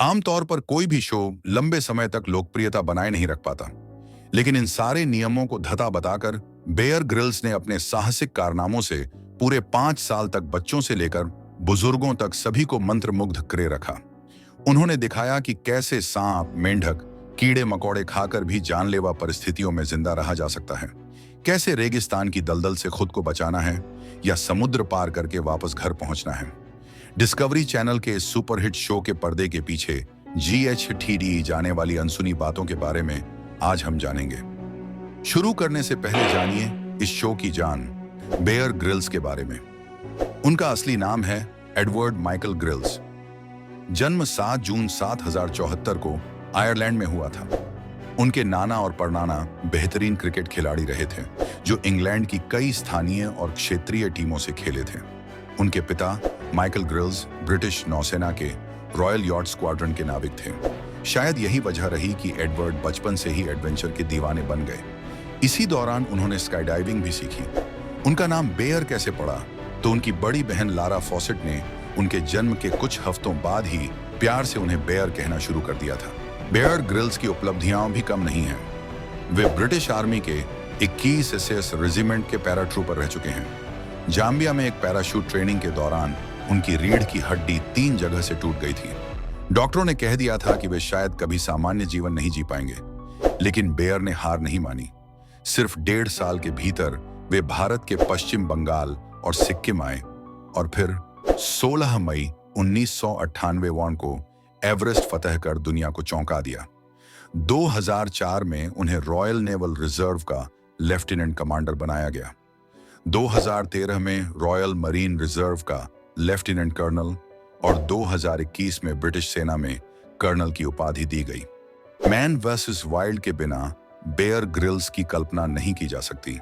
आमतौर पर कोई भी शो लंबे समय तक लोकप्रियता बनाए नहीं रख पाता, लेकिन इन सारे नियमों को धता बताकर बेयर ग्रिल्स ने अपने साहसिक कारनामों से पूरे 5 साल तक बच्चों से लेकर बुजुर्गों तक सभी को मंत्रमुग्ध करे रखा। उन्होंने दिखाया कि कैसे सांप, मेंढक, कीड़े मकोड़े खाकर भी जानलेवा परिस्थितियों में जिंदा रहा जा सकता है, कैसे रेगिस्तान की दलदल से खुद को बचाना है या समुद्र पार करके वापस घर पहुंचना है। डिस्कवरी चैनल के इस सुपरहिट शो के पर्दे के पीछे GHTD जाने वाली अनसुनी बातों के बारे में आज हम जानेंगे। शुरू करने से पहले जानिए इस शो की जान बेयर ग्रिल्स के बारे में। उनका असली नाम है एडवर्ड माइकल ग्रिल्स। जन्म 7 जून 7074 को आयरलैंड में हुआ था। उनके नाना और परनाना बेहतरीन क्रिकेट खिलाड़ी रहे थे, जो इंग्लैंड की कई स्थानीय और क्षेत्रीय टीमों से खेले थे। उनके पिता माइकल ग्रिल्स ब्रिटिश नौसेना के रॉयल यॉट स्क्वाड्रन के नाविक थे। शायद यही वजह रही कि एडवर्ड बचपन से ही एडवेंचर के दीवाने बन गए। इसी दौरान उन्होंने स्काई डाइविंग भी सीखी। उनका नाम बेयर कैसे पड़ा, तो उनकी बड़ी बहन लारा फॉसेट ने उनके जन्म के कुछ हफ्तों बाद ही प्यार से उन्हें बेयर कहना शुरू कर दिया था। बेयर ग्रिल्स की उपलब्धियां भी कम नहीं हैं। वे ब्रिटिश आर्मी के 21 SS रेजिमेंट के पैराट्रूपर रह चुके हैं। जाम्बिया में एक पैराशूट ट्रेनिंग के दौरान उनकी रीढ़ की हड्डी 3 जगह से टूट गई थी। डॉक्टरों ने कह दिया था कि वे शायद कभी सामान्य जीवन नहीं जी पाएंगे, लेकिन बेयर ने हार नहीं मानी। सिर्फ 1.5 साल के भीतर वे भारत के पश्चिम बंगाल और सिक्किम आए और फिर 16 मई 1998 को एवरेस्ट फतह कर दुनिया को चौंका दिया। 2004 में उन्हें रॉयल नेवल रिजर्व का लेफ्टिनेंट कमांडर बनाया गया। 2013 में रॉयल मरीन रिजर्व का लेफ्टिनेंट कर्नल और 2021 में ब्रिटिश सेना में कर्नल की उपाधि दी गई। मैन वर्सेस वाइल्ड के बिना बेयर ग्रिल्स की कल्पना नहीं की जा सकती।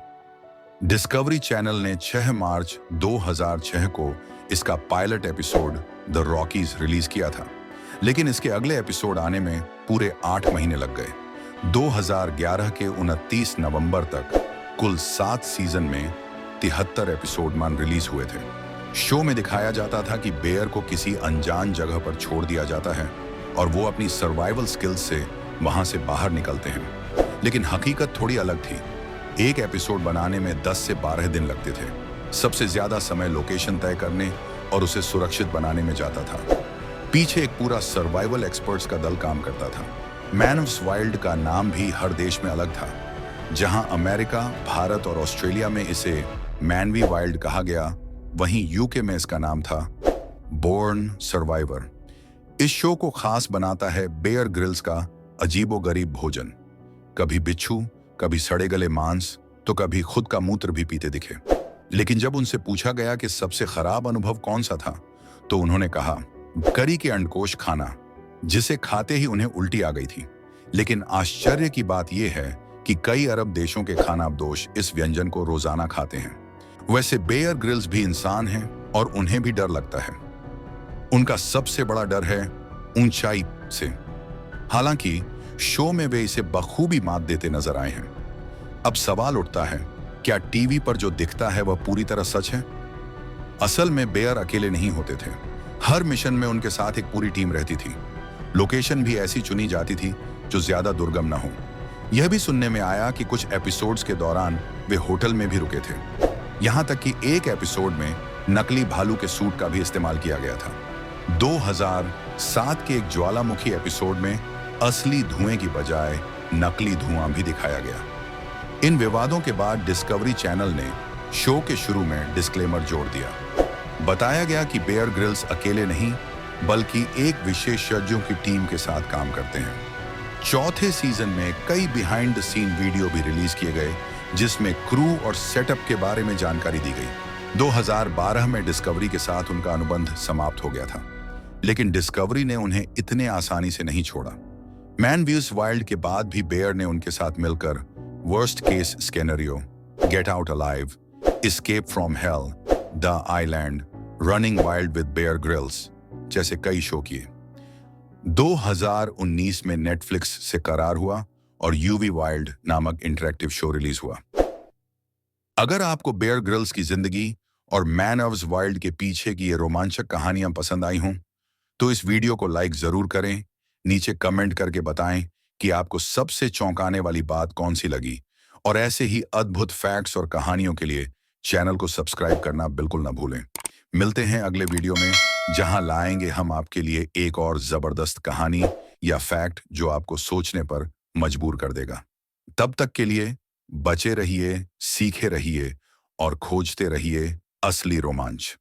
डिस्कवरी चैनल ने 6 मार्च 2006 को इसका pilot episode the Rockies release किया था, लेकिन इसके अगले एपिसोड आने में पूरे 8 महीने लग गए। 2011 के 29 नवंबर तक कुल 7 सीजन में 73 एपिसोड मान रिलीज हुए थे। शो में दिखाया जाता था कि बेयर को किसी अनजान जगह पर छोड़ दिया जाता है और वो अपनी सर्वाइवल स्किल्स से वहां से बाहर निकलते हैं। लेकिन हकीकत थोड़ी अलग थी। एक एपिसोड बनाने में 10 से 12 दिन लगते थे। सबसे ज्यादा समय लोकेशन तय करने और उसे सुरक्षित बनाने में जाता था। पीछे एक पूरा सर्वाइवल एक्सपर्ट्स का दल काम करता था। मैन ऑफ वाइल्ड का नाम भी हर देश में अलग था। जहां अमेरिका, भारत और ऑस्ट्रेलिया में इसे मैनवी वाइल्ड कहा गया, वहीं यूके में इसका नाम था बोर्न सर्वाइवर। इस शो को खास बनाता है बेयर ग्रिल्स का अजीबोगरीब भोजन। कभी बिच्छू, कभी सड़े गले मांस, तो कभी खुद का मूत्र भी पीते दिखे। लेकिन जब उनसे पूछा गया कि सबसे खराब अनुभव कौन सा था, तो उन्होंने कहा करी के अंडकोश खाना, जिसे खाते ही उन्हें उल्टी आ गई थी। लेकिन आश्चर्य की बात यह है कि कई अरब देशों के खानाबदोश इस व्यंजन को रोजाना खाते हैं। वैसे बेयर ग्रिल्स भी इंसान हैं और उन्हें भी डर लगता है। उनका सबसे बड़ा डर है ऊंचाई से। हालांकि शो में वे इसे बखूबी मात देते नजर आए हैं। अब सवाल उठता है, क्या टीवी पर जो दिखता है वह पूरी तरह सच है? असल में बेयर अकेले नहीं होते थे। हर मिशन में उनके साथ एक पूरी टीम रहती थी। लोकेशन भी ऐसी चुनी जाती थी जो ज्यादा दुर्गम न हो। यह भी सुनने में आया कि कुछ एपिसोड्स के दौरान वे होटल में भी रुके थे। यहां तक कि एक एपिसोड में नकली भालू के सूट का भी इस्तेमाल किया गया था। 2007 के एक ज्वालामुखी एपिसोड में असली धुएं की बजाय नकली धुआं भी दिखाया गया। इन विवादों के बाद डिस्कवरी चैनल ने शो के शुरू में डिस्क्लेमर जोड़ दिया। बताया गया कि बेयर ग्रिल्स अकेले नहीं, बल्कि एक विशेषज्ञों की टीम के साथ काम करते हैं। चौथे सीजन में कई बिहाइंड द सीन वीडियो भी रिलीज किए गए, जिसमें क्रू और सेटअप के बारे में जानकारी दी गई। 2012 में डिस्कवरी के साथ उनका अनुबंध समाप्त हो गया था, लेकिन डिस्कवरी ने उन्हें इतने आसानी से नहीं छोड़ा। मैन व्यूज वाइल्ड के बाद भी बेयर ने उनके साथ मिलकर worst case scenario, get out alive, escape from hell, the island, running wild with Bear Grylls जैसे कई शो किए। 2019 में नेटफ्लिक्स से करार हुआ और यूवी वाइल्ड नामक इंटरैक्टिव शो रिलीज हुआ। अगर आपको बेयर ग्रिल्स की जिंदगी और मैन ऑफ वाइल्ड के पीछे की ये रोमांचक कहानियां पसंद आई हों, तो इस वीडियो को लाइक जरूर करें नीचे कमेंट करके बताएं कि आपको सबसे चौंकाने वाली बात कौन सी लगी। और ऐसे ही अद्भुत फैक्ट्स और कहानियों के लिए चैनल को सब्सक्राइब करना बिल्कुल ना भूलें। मिलते हैं अगले वीडियो में, जहां लाएंगे हम आपके लिए एक और जबरदस्त कहानी या फैक्ट जो आपको सोचने पर मजबूर कर देगा। तब तक के लिए बचे रहिए, सीखे रहिए और खोजते रहिए असली रोमांच।